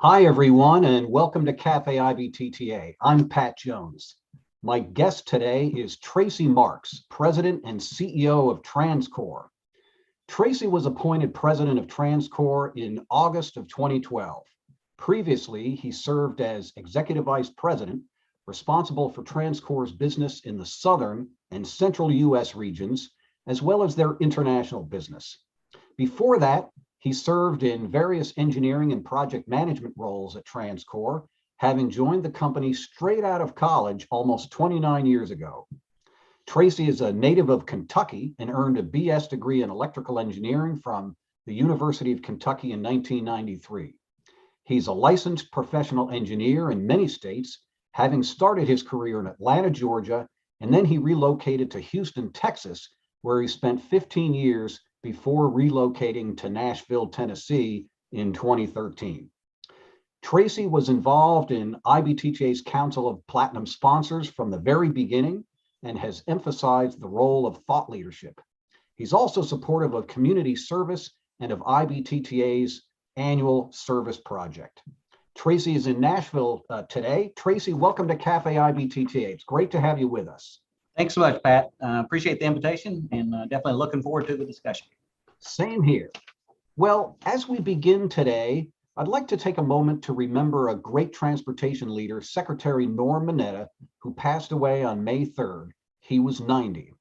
Hi, everyone, and welcome to Café IBTTA. I'm Pat Jones. My guest today is Tracy Marks, President and CEO of TransCore. Tracy was appointed President of TransCore in August of 2012. Previously, he served as Executive Vice President, responsible for TransCore's business in the southern and central U.S. regions, as well as their international business. Before that, he served in various engineering and project management roles at TransCore, having joined the company straight out of college almost 29 years ago. Tracy is a native of Kentucky and earned a BS degree in electrical engineering from the University of Kentucky in 1993. He's a licensed professional engineer in many states, having started his career in Atlanta, Georgia, and then he relocated to Houston, Texas, where he spent 15 years before relocating to Nashville, Tennessee in 2013. Tracy was involved in IBTTA's Council of Platinum Sponsors from the very beginning and has emphasized the role of thought leadership. He's also supportive of community service and of IBTTA's annual service project. Tracy is in Nashville today. Tracy, welcome to Café IBTTA. It's great to have you with us. Thanks so much, Pat. Appreciate the invitation and definitely looking forward to the discussion. Same here. Well, as we begin today, I'd like to take a moment to remember a great transportation leader, Secretary Norm Mineta, who passed away on May 3rd. He was 90.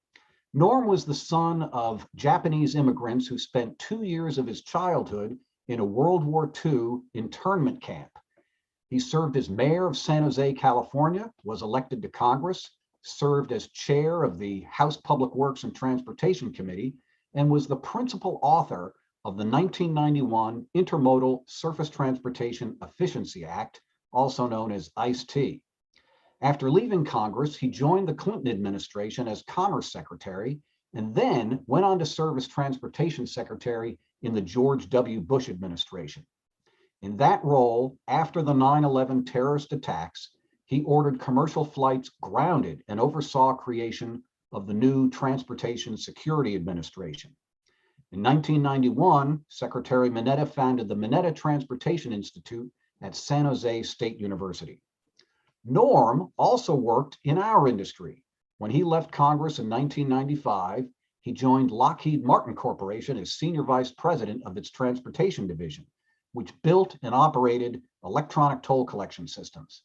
Norm was the son of Japanese immigrants who spent 2 years of his childhood in a World War II internment camp. He served as mayor of San Jose, California, was elected to Congress, served as chair of the House Public Works and Transportation Committee, and was the principal author of the 1991 Intermodal Surface Transportation Efficiency Act, also known as ICE-T. After leaving Congress, he joined the Clinton administration as Commerce Secretary, and then went on to serve as Transportation Secretary in the George W. Bush administration. In that role, after the 9/11 terrorist attacks, he ordered commercial flights grounded and oversaw creation of the new Transportation Security Administration. In 1991, Secretary Mineta founded the Mineta Transportation Institute at San Jose State University. Norm also worked in our industry. When he left Congress in 1995, he joined Lockheed Martin Corporation as Senior Vice President of its Transportation Division, which built and operated electronic toll collection systems.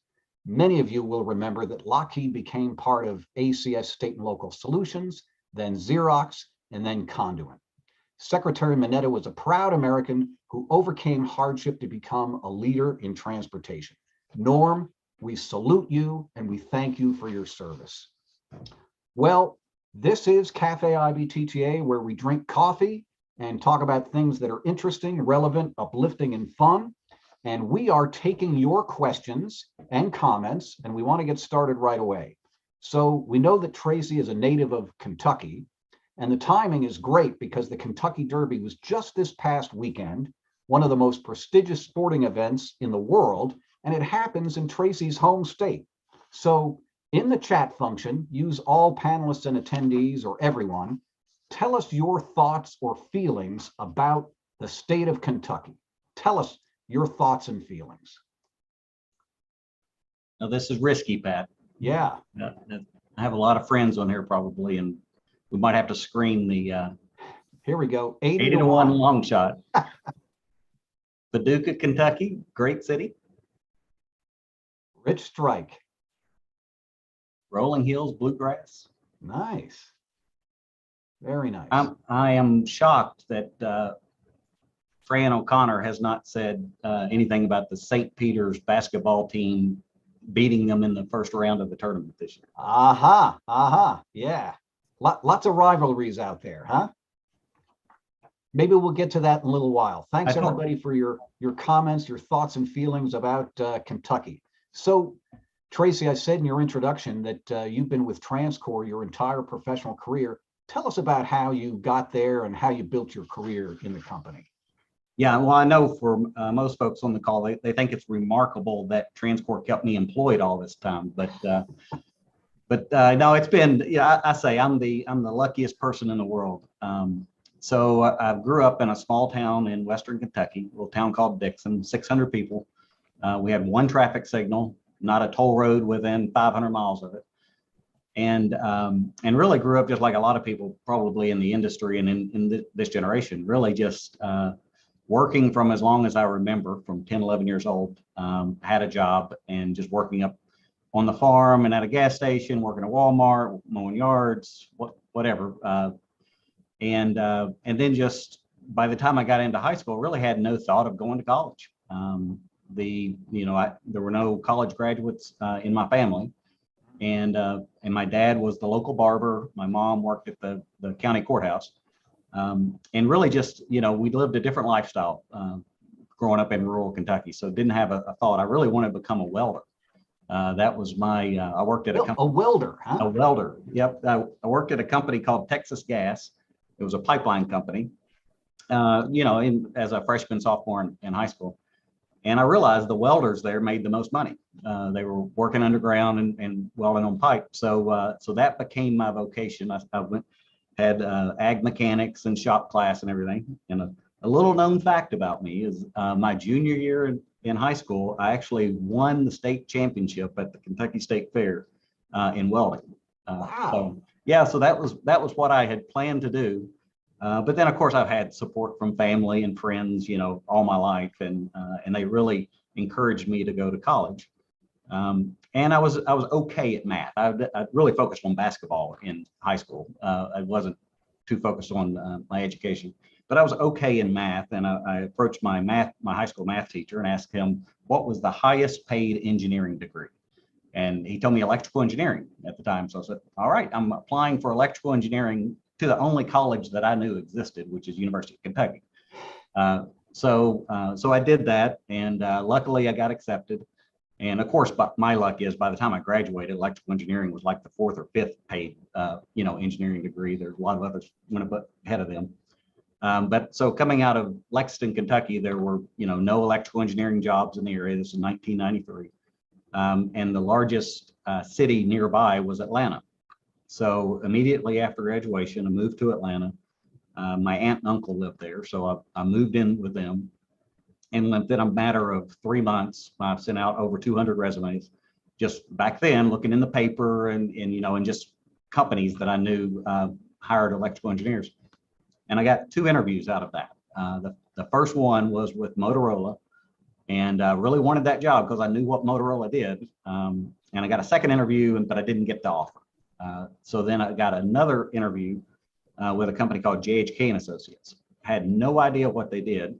Many of you will remember that Lockheed became part of ACS State and Local Solutions, then Xerox, and then Conduent. Secretary Mineta was a proud American who overcame hardship to become a leader in transportation. Norm, we salute you and we thank you for your service. Well, this is Café IBTTA, where we drink coffee and talk about things that are interesting, relevant, uplifting, and fun. And we are taking your questions and comments, and we want to get started right away. So we know that Tracy is a native of Kentucky, and the timing is great because the Kentucky Derby was just this past weekend, one of the most prestigious sporting events in the world, and it happens in Tracy's home state. So in the chat function, use all panelists and attendees or everyone. Tell us your thoughts or feelings about the state of Kentucky. Tell us your thoughts and feelings. Now, this is risky, Pat. Yeah. I have a lot of friends on here probably, and we might have to screen the here we go. 80 to 1 long shot. Paducah, Kentucky, great city. Rich strike. Rolling hills, bluegrass. Nice. Very nice. I am shocked that Fran O'Connor has not said anything about the St. Peter's basketball team beating them in the first round of the tournament this year. Yeah. Lots of rivalries out there, huh? Maybe we'll get to that in a little while. Thanks everybody for your comments, your thoughts and feelings about Kentucky. So, Tracy, I said in your introduction that you've been with TransCore your entire professional career. Tell us about how you got there and how you built your career in the company. Yeah, well, I know for most folks on the call, they think it's remarkable that TransCore kept me employed all this time. But no, it's been, yeah, I say I'm the luckiest person in the world. So I grew up in a small town in Western Kentucky, a little town called Dixon, 600 people. We had one traffic signal, not a toll road within 500 miles of it. And really grew up just like a lot of people probably in the industry and in this generation, really just working from as long as I remember, from 10, 11 years old, had a job and just working up on the farm and at a gas station, working at Walmart, mowing yards, whatever. And then just by the time I got into high school, really had no thought of going to college. There were no college graduates in my family. And my dad was the local barber. My mom worked at the county courthouse. And really just, we lived a different lifestyle growing up in rural Kentucky. So didn't have a thought. I really wanted to become a welder. That was I worked at a welder, huh? A welder. Yep. I worked at a company called Texas Gas. It was a pipeline company, as a freshman, sophomore in high school. And I realized the welders there made the most money. They were working underground and welding on pipe. So that became my vocation. I had ag mechanics and shop class and everything. And a little known fact about me is my junior year in high school, I actually won the state championship at the Kentucky State Fair in welding. Wow. So that was what I had planned to do. But then, of course, I've had support from family and friends, all my life, and they really encouraged me to go to college. And I was okay at math. I really focused on basketball in high school. I wasn't too focused on my education, but I was okay in math. And I approached my high school math teacher and asked him what was the highest paid engineering degree. And he told me electrical engineering at the time. So I said, all right, I'm applying for electrical engineering to the only college that I knew existed, which is University of Kentucky. So I did that, and luckily I got accepted. And of course, but my luck is by the time I graduated, electrical engineering was like the fourth or fifth paid, engineering degree. There's a lot of others went ahead of them. But so coming out of Lexington, Kentucky, there were, no electrical engineering jobs in the area. This is 1993. And the largest city nearby was Atlanta. So immediately after graduation, I moved to Atlanta. My aunt and uncle lived there, so I moved in with them. And within a matter of 3 months, I've sent out over 200 resumes. Just back then, looking in the paper and just companies that I knew hired electrical engineers. And I got 2 interviews out of that. The first one was with Motorola, and I really wanted that job because I knew what Motorola did. And I got a second interview, but I didn't get the offer. So then I got another interview with a company called JHK and Associates. Had no idea what they did.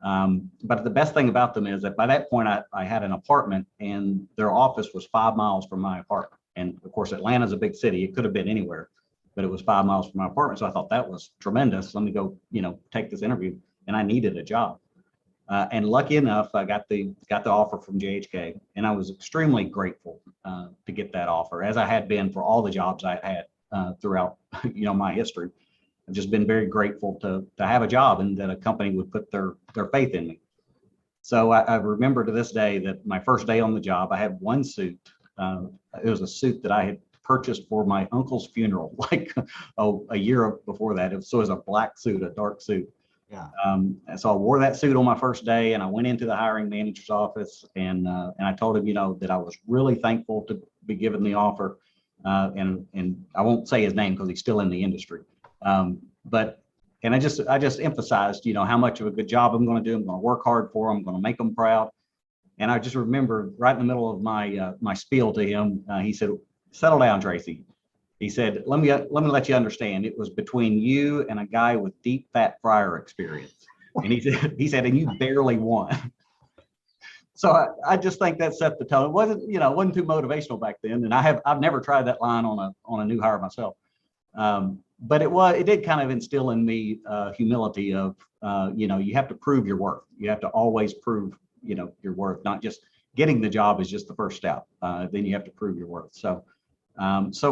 But the best thing about them is that by that point, I had an apartment and their office was 5 miles from my apartment. And of course, Atlanta's a big city. It could have been anywhere, but it was 5 miles from my apartment. So I thought that was tremendous. Let me go, take this interview. And I needed a job. And lucky enough, I got the offer from JHK, and I was extremely grateful to get that offer, as I had been for all the jobs I had throughout, my history. I've just been very grateful to have a job and that a company would put their faith in me. So I remember to this day that my first day on the job, I had one suit. It was a suit that I had purchased for my uncle's funeral, like a year before that. It was a black suit, a dark suit. Yeah. And so I wore that suit on my first day, and I went into the hiring manager's office, and I told him, that I was really thankful to be given the offer. And I won't say his name because he's still in the industry. But I just emphasized, how much of a good job I'm going to do. I'm going to work hard for him. I'm going to make them proud. And I just remember right in the middle of my spiel to him, he said, "Settle down, Tracy." He said, let me let you understand, it was between you and a guy with deep fat fryer experience. And he said, and you barely won. So I just think that set the tone. It wasn't too motivational back then. And I've never tried that line on a new hire myself. But it did kind of instill in me humility of, you have to prove your worth. You have to always prove, your worth, not just getting the job is just the first step. Then you have to prove your worth. So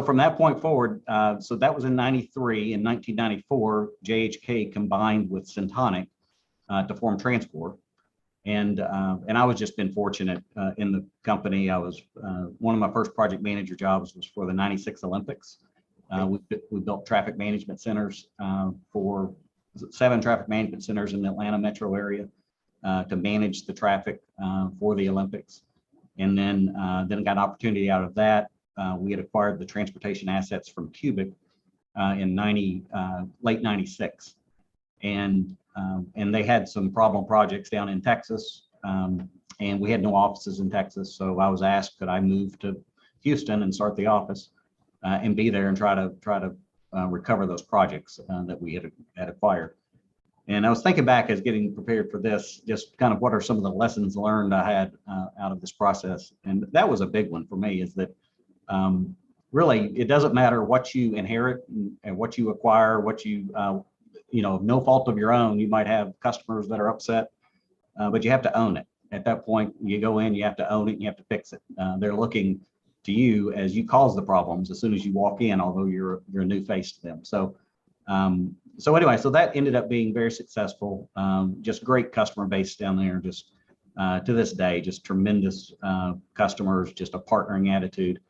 from that point forward, so that was in 93. In 1994, JHK combined with Syntonic to form TransCore. And I was just been fortunate in the company. I was one of my first project manager jobs was for the 96 Olympics. We built traffic management centers for 7 traffic management centers in the Atlanta metro area. to manage the traffic for the Olympics. And then got an opportunity out of that. We had acquired the transportation assets from Cubic in late 96. And they had some problem projects down in Texas. And we had no offices in Texas. So I was asked, could I move to Houston and start the office and be there and try to recover those projects that we had acquired. And I was thinking back as getting prepared for this, just kind of what are some of the lessons learned I had out of this process. And that was a big one for me, is that really it doesn't matter what you inherit and what you acquire, what you, no fault of your own, you might have customers that are upset, but you have to own it. At that point, you go in, you have to own it, and you have to fix it. They're looking to you as you cause the problems as soon as you walk in, although you're a new face to them. So anyway, so that ended up being very successful. Just great customer base down there. Just to this day, just tremendous customers, just a partnering attitude.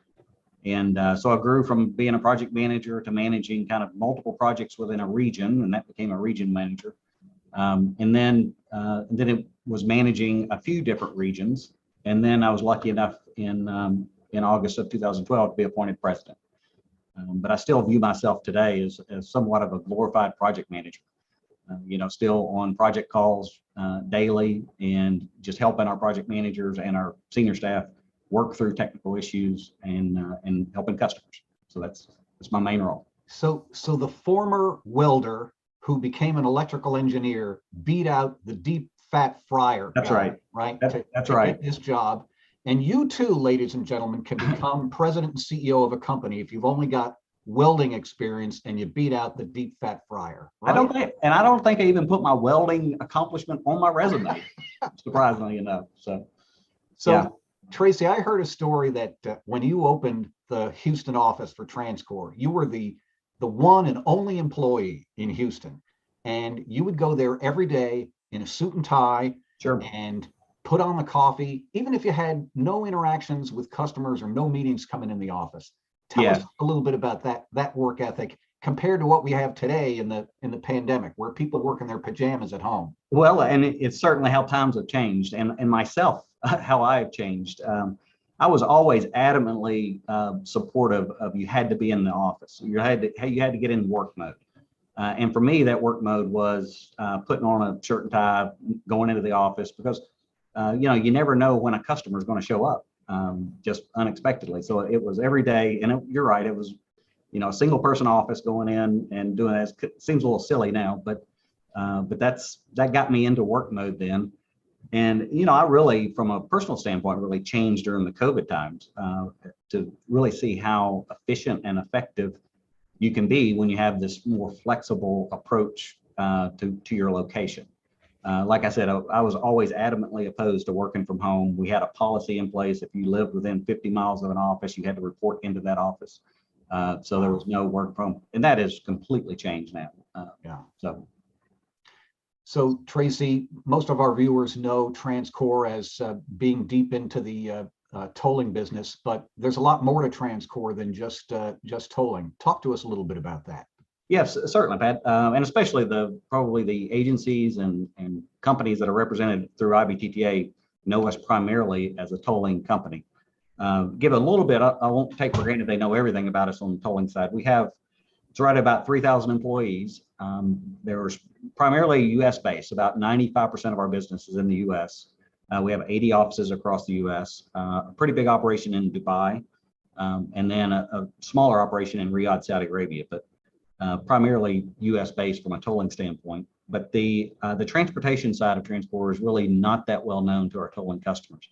And so I grew from being a project manager to managing kind of multiple projects within a region, and that became a region manager. And then it was managing a few different regions. And then I was lucky enough in August of 2012 to be appointed president. But I still view myself today as somewhat of a glorified project manager, still on project calls daily and just helping our project managers and our senior staff work through technical issues and helping customers. So that's my main role. So the former welder who became an electrical engineer beat out the deep fat fryer. That's right. Right. That's right. Get this job. And you too, ladies and gentlemen, can become president and CEO of a company if you've only got welding experience and you beat out the deep fat fryer. Right? I don't think I even put my welding accomplishment on my resume, surprisingly enough. So yeah. Tracy, I heard a story that when you opened the Houston office for TransCore, you were the one and only employee in Houston, and you would go there every day in a suit and tie. Sure. And put on the coffee, even if you had no interactions with customers or no meetings coming in the office. Tell us a little bit about that work ethic compared to what we have today in the pandemic, where people work in their pajamas at home. Well, and it's certainly how times have changed, and myself, how I've changed. I was always adamantly supportive of you had to be in the office. You had to get in work mode. And for me, that work mode was putting on a shirt and tie, going into the office, because you never know when a customer is going to show up just unexpectedly. So it was every day, and you're right, it was a single person office going in and doing that. It seems a little silly now, but that got me into work mode then. And I really, from a personal standpoint, really changed during the COVID times to really see how efficient and effective you can be when you have this more flexible approach to your location. Like I said, I was always adamantly opposed to working from home. We had a policy in place. If you lived within 50 miles of an office, you had to report into that office. So there was no work from, and that has completely changed now. So Tracy, most of our viewers know TransCore as being deep into the tolling business, but there's a lot more to TransCore than just tolling. Talk to us a little bit about that. Yes, certainly, Pat, and especially probably the agencies and companies that are represented through IBTTA know us primarily as a tolling company. Give a little bit, I won't take for granted they know everything about us on the tolling side. It's right about 3,000 employees. There's primarily U.S. based. About 95% of our business is in the U.S. We have 80 offices across the U.S., a pretty big operation in Dubai, and then a smaller operation in Riyadh, Saudi Arabia, but primarily U.S. based from a tolling standpoint. But the transportation side of TransCore is really not that well known to our tolling customers.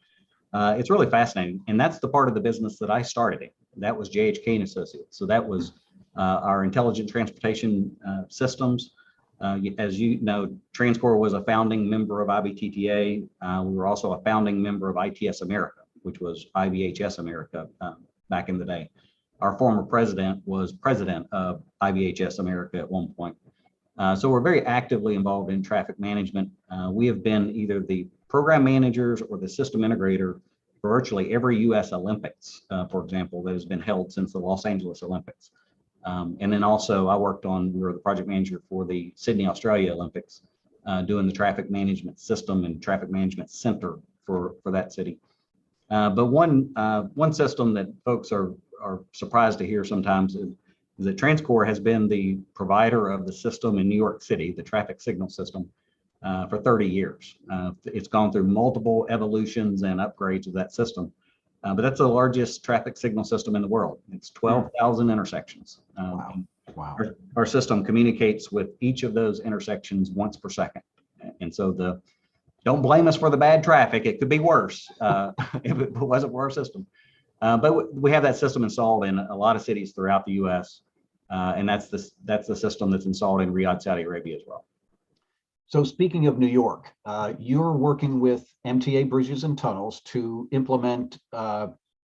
It's really fascinating, and that's the part of the business that I started in. That was JHK and Associates. So that was our intelligent transportation systems. As you know, TransCore was a founding member of IBTTA. We were also a founding member of ITS America, which was IBHS America back in the day. Our former president was president of IBHS America at one point. So we're very actively involved in traffic management. We have been either the program managers or the system integrator for virtually every U.S. Olympics, for example, that has been held since the Los Angeles Olympics. And then also we were the project manager for the Sydney, Australia Olympics doing the traffic management system and traffic management center for that city. But one system that folks are surprised to hear sometimes is that TransCore has been the provider of the system in New York City, the traffic signal system, for 30 years. It's gone through multiple evolutions and upgrades of that system. But that's the largest traffic signal system in the world. It's 12,000 intersections. Wow. Our system communicates with each of those intersections once per second. And so don't blame us for the bad traffic. It could be worse if it wasn't for our system. But we have that system installed in a lot of cities throughout the U.S. And that's the system that's installed in Riyadh, Saudi Arabia as well. So speaking of New York, you're working with MTA Bridges and Tunnels to implement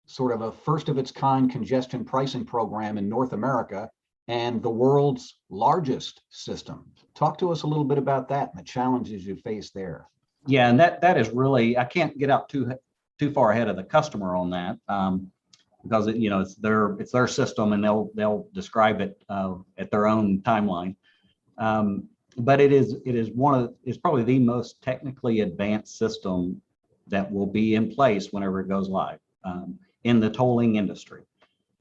sort of a first of its kind congestion pricing program in North America and the world's largest system. Talk to us a little bit about that and the challenges you face there. Yeah, and that is really, I can't get out too far ahead of the customer on that because it's their system and they'll describe it at their own timeline. But it's probably the most technically advanced system that will be in place whenever it goes live in the tolling industry.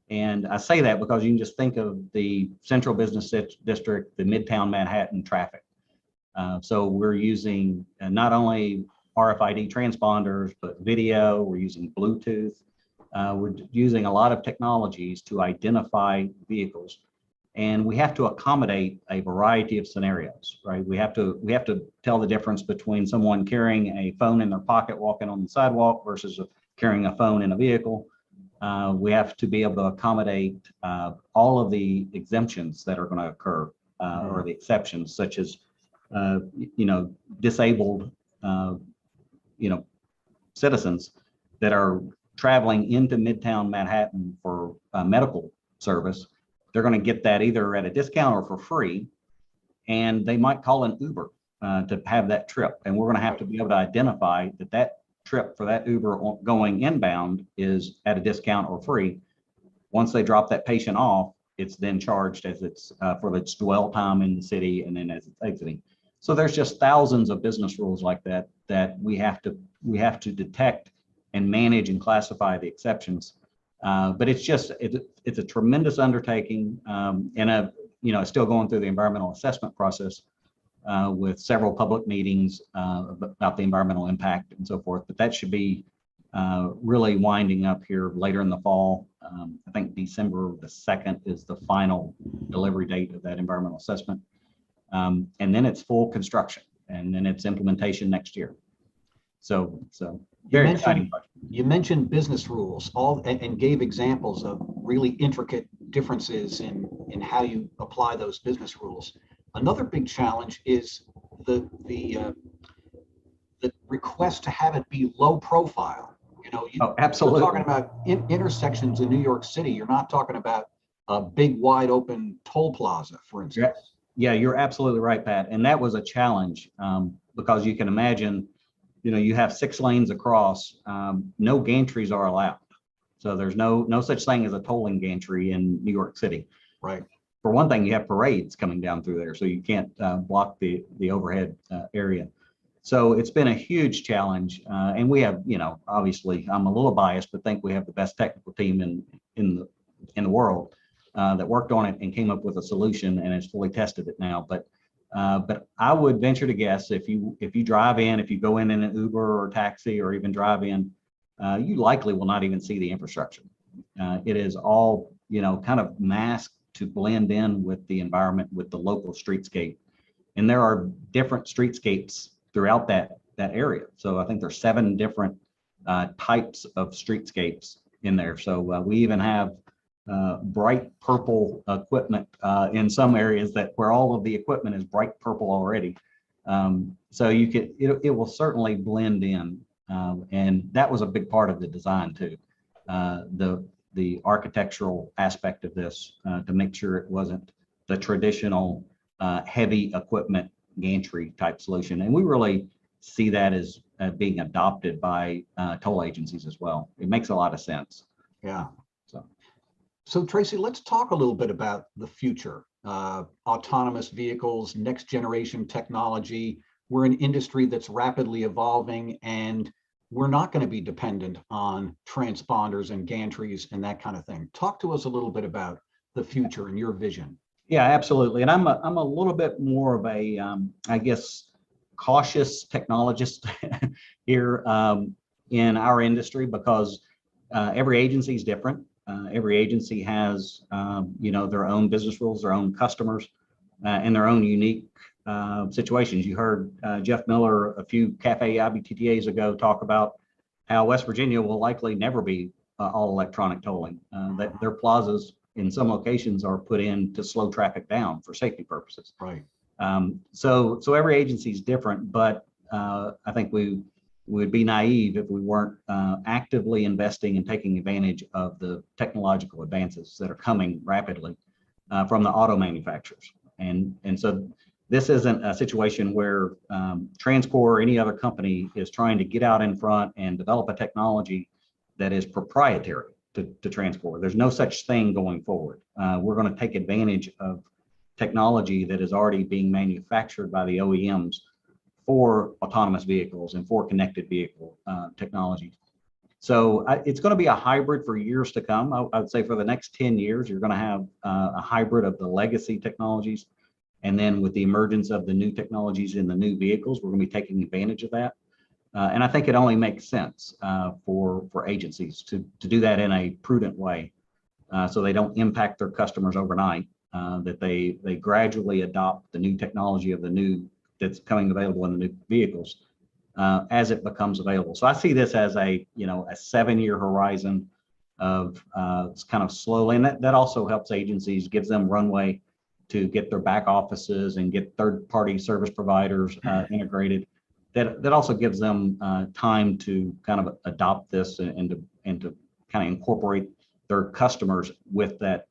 And I say that because you can just think of the central business district, the Midtown Manhattan traffic. So we're using not only RFID transponders, but video, we're using Bluetooth. We're using a lot of technologies to identify vehicles. And we have to accommodate a variety of scenarios, right? We have to tell the difference between someone carrying a phone in their pocket walking on the sidewalk versus carrying a phone in a vehicle. We have to be able to accommodate all of the exemptions that are going to occur or the exceptions, such as disabled citizens that are traveling into Midtown Manhattan for medical service. They're going to get that either at a discount or for free, and they might call an Uber to have that trip. And we're going to have to be able to identify that trip for that Uber going inbound is at a discount or free. Once they drop that patient off, it's then charged as it's for its dwell time in the city and then as it's exiting. So there's just thousands of business rules like that we have to detect and manage and classify the exceptions. But it's a tremendous undertaking, and still going through the environmental assessment process with several public meetings about the environmental impact and so forth. But that should be really winding up here later in the fall. I think December the 2nd is the final delivery date of that environmental assessment. And then it's full construction, and then it's implementation next year. So very exciting project. You mentioned business rules and gave examples of really intricate differences in how you apply those business rules. Another big challenge is the request to have it be low profile. Absolutely. You're talking about intersections in New York City. You're not talking about a big wide open toll plaza, for instance. Yeah, you're absolutely right, Pat. And that was a challenge because you can imagine, you have 6 lanes across, no gantries are allowed. So there's no such thing as a tolling gantry in New York City. Right. For one thing, you have parades coming down through there, so you can't block the overhead area. So it's been a huge challenge. And we have, obviously I'm a little biased, but think we have the best technical team in the world that worked on it and came up with a solution and has fully tested it now. But I would venture to guess if you drive in, if you go in an Uber or taxi or even drive in, you likely will not even see the infrastructure. It is all, kind of masked to blend in with the environment, with the local streetscape. And there are different streetscapes throughout that area. So I think there's 7 different types of streetscapes in there. So we even have bright purple equipment in some areas where all of the equipment is bright purple already. So it will certainly blend in. And that was a big part of the design too. The architectural aspect of this to make sure it wasn't the traditional heavy equipment gantry type solution. And we really see that as being adopted by toll agencies as well. It makes a lot of sense. Yeah. So Tracy, let's talk a little bit about the future, autonomous vehicles, next generation technology. we're an industry that's rapidly evolving, and we're not going to be dependent on transponders and gantries and that kind of thing. Talk to us a little bit about the future and your vision. Yeah, absolutely. And I'm a little bit more of a, I guess, cautious technologist here in our industry, because every agency is different. Every agency has, their own business rules, their own customers, and their own unique situations. You heard Jeff Miller a few Café IBTTAs ago talk about how West Virginia will likely never be all electronic tolling. That their plazas in some locations are put in to slow traffic down for safety purposes. Right. So every agency is different, but I think we would be naive if we weren't actively investing and taking advantage of the technological advances that are coming rapidly from the auto manufacturers. And so this isn't a situation where TransCore or any other company is trying to get out in front and develop a technology that is proprietary to TransCore. There's no such thing going forward. We're going to take advantage of technology that is already being manufactured by the OEMs for autonomous vehicles and for connected vehicle technologies. So it's going to be a hybrid for years to come. I would say for the next 10 years, you're going to have a hybrid of the legacy technologies. And then with the emergence of the new technologies in the new vehicles, we're going to be taking advantage of that. And I think it only makes sense for agencies to do that in a prudent way, so they don't impact their customers overnight, that they gradually adopt the new technology of the new that's coming available in the new vehicles as it becomes available. So I see this as a 7-year horizon of kind of slowly, and that also helps agencies, gives them runway to get their back offices and get third-party service providers integrated. That also gives them time to kind of adopt this and to kind of incorporate their customers with that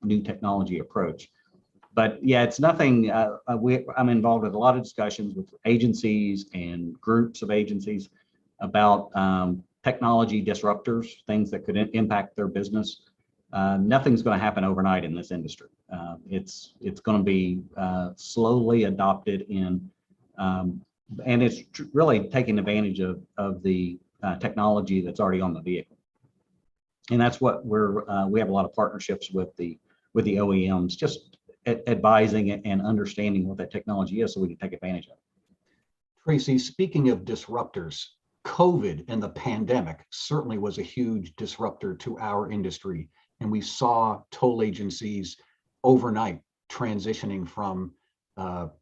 new technology approach. But yeah, it's nothing. I'm involved with a lot of discussions with agencies and groups of agencies about technology disruptors, things that could impact their business. Nothing's going to happen overnight in this industry. It's going to be slowly adopted in. And it's really taking advantage of the technology that's already on the vehicle, and that's what we have a lot of partnerships with the OEMs, just advising and understanding what that technology is, so we can take advantage of it. Tracy, speaking of disruptors, COVID and the pandemic certainly was a huge disruptor to our industry, and we saw toll agencies overnight transitioning from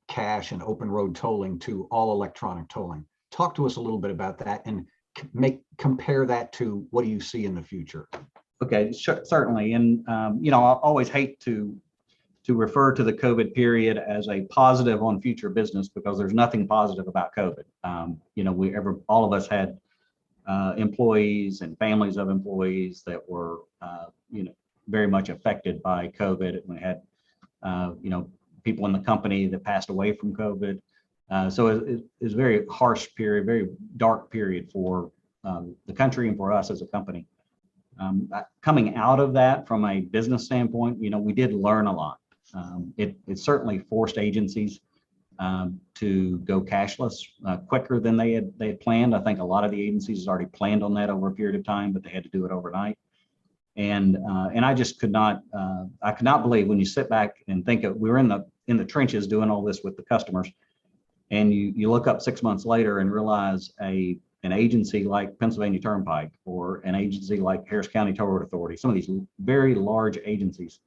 cash and open road tolling to all electronic tolling. Talk to us a little bit about that and compare that to what do you see in the future? Okay, certainly. And, I always hate to refer to the COVID period as a positive on future business, because there's nothing positive about COVID. All of us had employees and families of employees that were, very much affected by COVID. We had, people in the company that passed away from COVID. So it was a very harsh period, very dark period for the country and for us as a company. Coming out of that from a business standpoint, we did learn a lot. It certainly forced agencies to go cashless quicker than they had planned. I think a lot of the agencies already planned on that over a period of time, but they had to do it overnight. And I just could not believe, when you sit back and think of, we were in the trenches doing all this with the customers, and you look up 6 months later and realize an agency like Pennsylvania Turnpike or an agency like Harris County Toll Road Authority, some of these very large agencies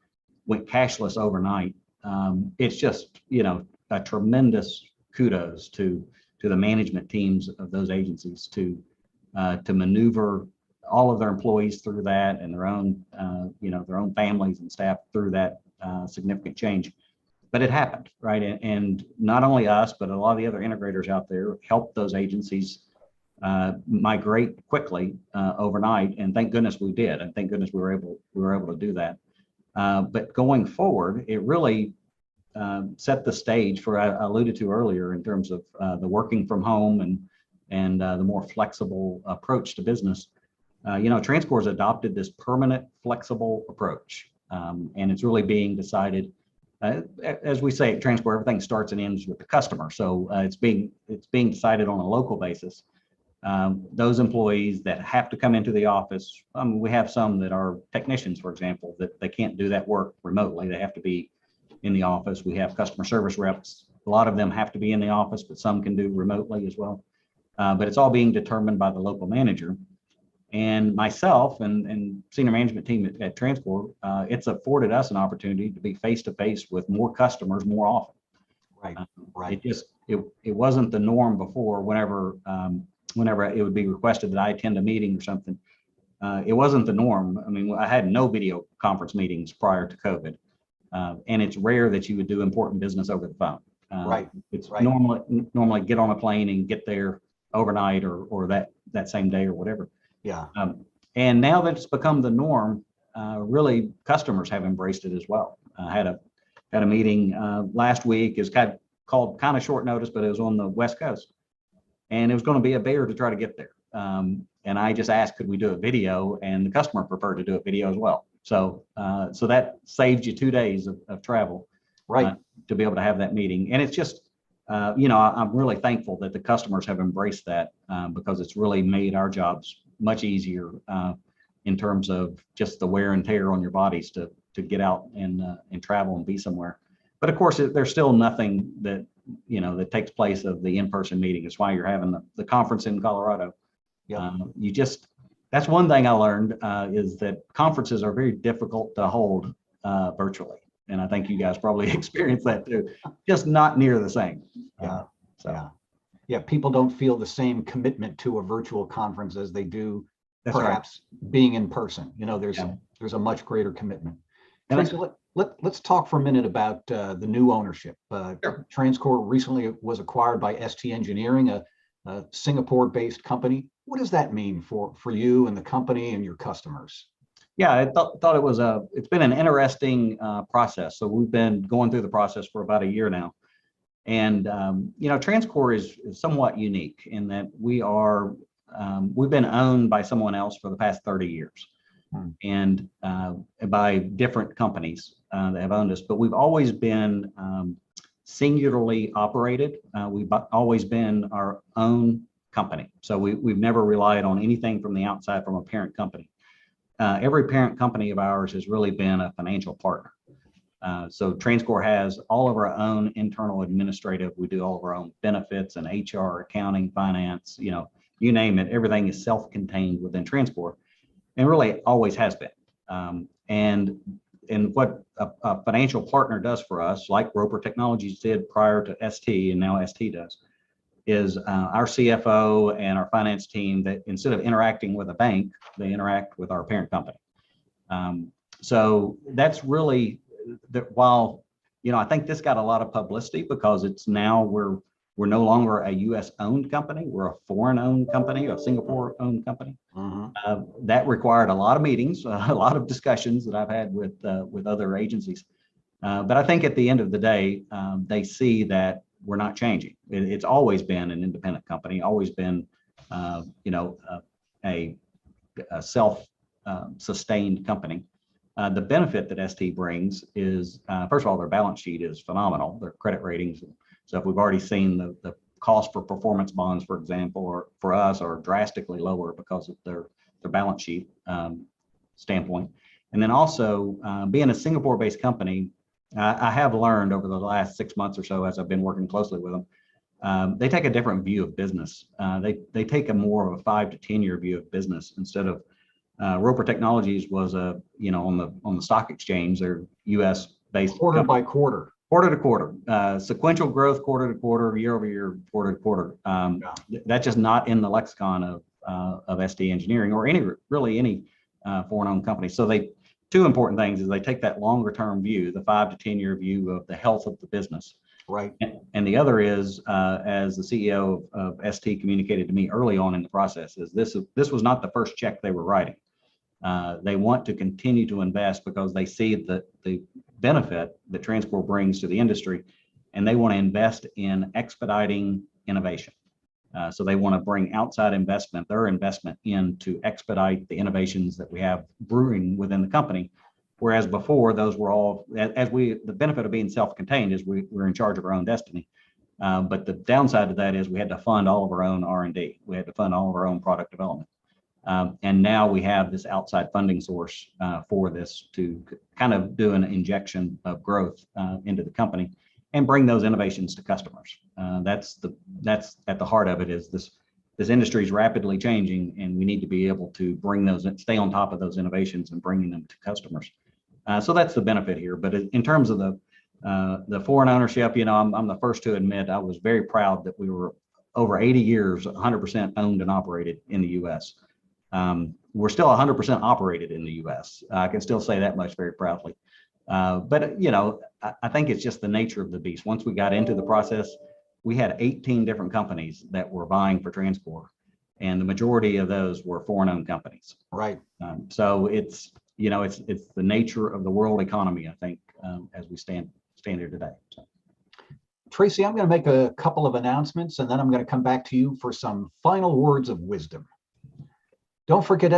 went cashless overnight. It's just, a tremendous kudos to the management teams of those agencies to maneuver all of their employees through that, and their own families and staff through that significant change. But it happened, right? And not only us, but a lot of the other integrators out there helped those agencies migrate quickly overnight. And thank goodness we did. And thank goodness we were able to do that. But going forward, it really set the stage for, I alluded to earlier, in terms of the working from home and the more flexible approach to business. TransCore has adopted this permanent flexible approach, and it's really being decided as we say at TransCore, everything starts and ends with the customer. So it's being decided on a local basis. Those employees that have to come into the office, we have some that are technicians, for example, that they can't do that work remotely. They have to be in the office. We have customer service reps. A lot of them have to be in the office, but some can do remotely as well. But it's all being determined by the local manager. And myself and senior management team at TransCore, it's afforded us an opportunity to be face-to-face with more customers more often. Right, right. It wasn't the norm before. Whenever it would be requested that I attend a meeting or something, it wasn't the norm. I mean, I had no video conference meetings prior to COVID, and it's rare that you would do important business over the phone. Right. It's right. normally get on a plane and get there overnight or that same day or whatever. Yeah. And now that it's become the norm, really customers have embraced it as well. I had a meeting last week. It's called kind of short notice, but it was on the West Coast, and it was going to be a bear to try to get there. And I just asked, could we do a video? And the customer preferred to do a video as well. So that saved you 2 days of travel, right, to be able to have that meeting. And it's just, I'm really thankful that the customers have embraced that because it's really made our jobs much easier in terms of just the wear and tear on your bodies to get out and travel and be somewhere. But of course, there's still nothing that takes place of the in-person meeting. It's why you're having the conference in Colorado. Yeah. That's one thing I learned is that conferences are very difficult to hold virtually. And I think you guys probably experienced that too, just not near the same. Yeah. Yeah. People don't feel the same commitment to a virtual conference as they do perhaps being in person. There's a much greater commitment. Tracy, let's talk for a minute about the new ownership. Sure. TransCore recently was acquired by ST Engineering, a Singapore-based company. What does that mean for you and the company and your customers? Yeah, I thought it's been an interesting process. So we've been going through the process for about a year now. And, TransCore is somewhat unique in that we've been owned by someone else for the past 30 years and by different companies that have owned us, but we've always been singularly operated. We've always been our own company. So we've never relied on anything from the outside from a parent company. Every parent company of ours has really been a financial partner. So TransCore has all of our own internal administrative. We do all of our own benefits and HR, accounting, finance, you name it. Everything is self-contained within TransCore, and really always has been. And what a financial partner does for us, like Roper Technologies did prior to ST, and now ST does, is our CFO and our finance team that instead of interacting with a bank, they interact with our parent company. So that's really that. While I think this got a lot of publicity because it's now we're no longer a U.S. owned company. We're a foreign owned company, a Singapore owned company. That required a lot of meetings, a lot of discussions that I've had with other agencies. But I think at the end of the day, they see that we're not changing. It's always been an independent company, always been, a self-sustained company. The benefit that ST brings is, first of all, their balance sheet is phenomenal. Their credit ratings. So if we've already seen the cost for performance bonds, for example, or for us are drastically lower because of their balance sheet standpoint. And then also being a Singapore-based company, I have learned over the last 6 months or so as I've been working closely with them, they take a different view of business. They take a more of a 5 to 10 year view of business instead of Roper Technologies was on the stock exchange. They're U.S. based. Quarter by quarter. Quarter to quarter, sequential growth, quarter to quarter, year over year, quarter to quarter. That's just not in the lexicon of ST Engineering or any foreign-owned company. So two important things is they take that longer term view, the 5 to 10 year view of the health of the business. Right. And the other is, as the CEO of ST communicated to me early on in the process, is this was not the first check they were writing. They want to continue to invest because they see the benefit that TransCore brings to the industry, and they want to invest in expediting innovation. So they want to bring outside their investment in to expedite the innovations that we have brewing within the company, Whereas before, those were all, the benefit of being self-contained is we're in charge of our own destiny. But the downside to that is we had to fund all of our own R&D. We had to fund all of our own product development. And now we have this outside funding source for this to kind of do an injection of growth into the company and bring those innovations to customers. That's at the heart of it. Is this industry is rapidly changing, and we need to be able to bring those, stay on top of those innovations and bringing them to customers. So that's the benefit here. But in terms of the foreign ownership, I'm the first to admit I was very proud that we were over 80 years 100% owned and operated in the U.S. We're still 100% operated in the U.S. I can still say that much very proudly. But I think it's just the nature of the beast. Once we got into the process, we had 18 different companies that were vying for TransCore, and the majority of those were foreign-owned companies. Right. So it's the nature of the world economy, I think, as we stand here today. So. Tracy, I'm going to make a couple of announcements, and then I'm going to come back to you for some final words of wisdom. Don't forget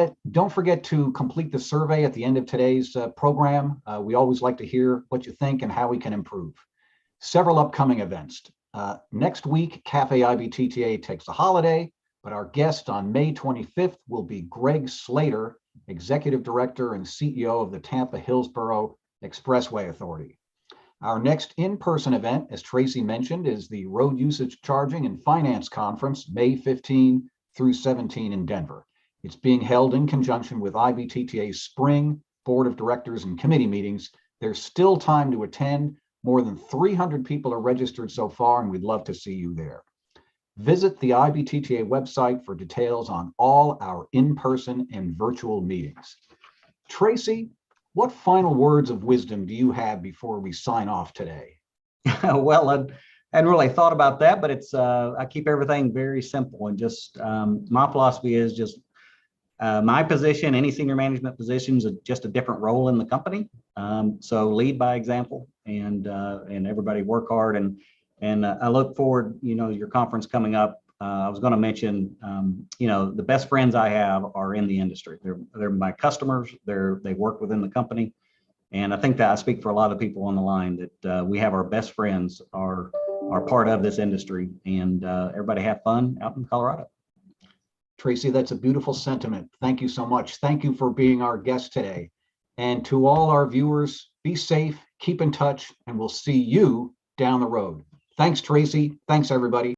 to complete the survey at the end of today's program. We always like to hear what you think and how we can improve. Several upcoming events. Next week, Café IBTTA takes a holiday, but our guest on May 25th will be Greg Slater, Executive Director and CEO of the Tampa-Hillsborough Expressway Authority. Our next in-person event, as Tracy mentioned, is the Road Usage Charging and Finance Conference, May 15 through 17 in Denver. It's being held in conjunction with IBTTA's spring board of directors and committee meetings. There's still time to attend. More than 300 people are registered so far, and we'd love to see you there. Visit the IBTTA website for details on all our in-person and virtual meetings. Tracy, what final words of wisdom do you have before we sign off today? Well, I hadn't really thought about that, but it's I keep everything very simple, and just my philosophy is just my position, any senior management positions, are just a different role in the company. So lead by example, and everybody work hard. And I look forward, your conference coming up. I was going to mention, the best friends I have are in the industry. They're my customers. They work within the company, and I think that I speak for a lot of people on the line that we have our best friends are part of this industry, and everybody have fun out in Colorado. Tracy, that's a beautiful sentiment. Thank you so much. Thank you for being our guest today. And to all our viewers, be safe, keep in touch, and we'll see you down the road. Thanks, Tracy. Thanks, everybody.